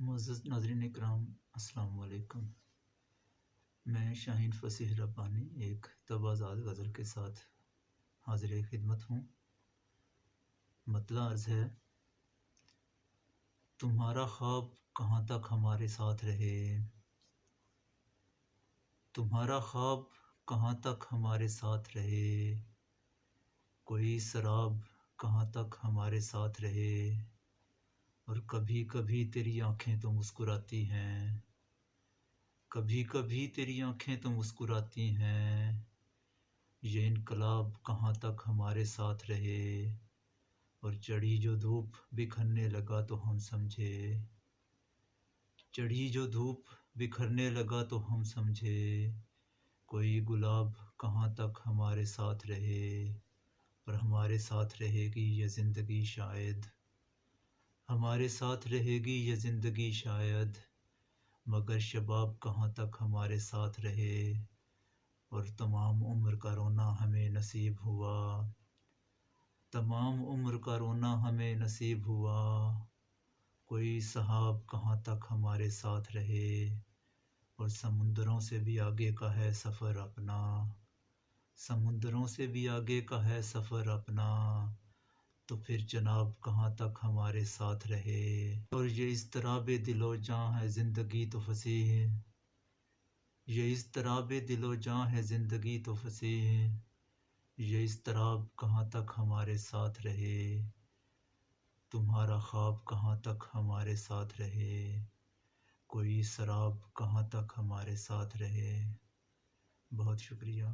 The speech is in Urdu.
معزز ناظرین اکرام، السلام علیکم۔ میں شاہین فصیح ربانی ایک تواضع غزل کے ساتھ حاضر خدمت ہوں۔ مطلع عرض ہے: تمہارا خواب کہاں تک ہمارے ساتھ رہے، تمہارا خواب کہاں تک ہمارے ساتھ رہے، کوئی سراب کہاں تک ہمارے ساتھ رہے، اور کبھی کبھی تیری آنکھیں تو مسکراتی ہیں، کبھی کبھی تیری آنکھیں تو مسکراتی ہیں، یہ انقلاب کہاں تک ہمارے ساتھ رہے، اور چڑھی جو دھوپ بکھرنے لگا تو ہم سمجھے، چڑھی جو دھوپ بکھرنے لگا تو ہم سمجھے، کوئی گلاب کہاں تک ہمارے ساتھ رہے، اور ہمارے ساتھ رہے گی یہ زندگی شاید، ہمارے ساتھ رہے گی یہ زندگی شاید، مگر شباب کہاں تک ہمارے ساتھ رہے، اور تمام عمر کا رونا ہمیں نصیب ہوا، تمام عمر کا رونا ہمیں نصیب ہوا، کوئی سحاب کہاں تک ہمارے ساتھ رہے، اور سمندروں سے بھی آگے کا ہے سفر اپنا، سمندروں سے بھی آگے کا ہے سفر اپنا، تو پھر جناب کہاں تک ہمارے ساتھ رہے، اور یہ اضطراب دل و جاں ہے زندگی تو فصیح، یہ اضطراب دل و جاں ہے زندگی تو فصیح، یہ اضطراب کہاں تک ہمارے ساتھ رہے، تمہارا خواب کہاں تک ہمارے ساتھ رہے، کوئی سراب کہاں تک ہمارے ساتھ رہے۔ بہت شکریہ۔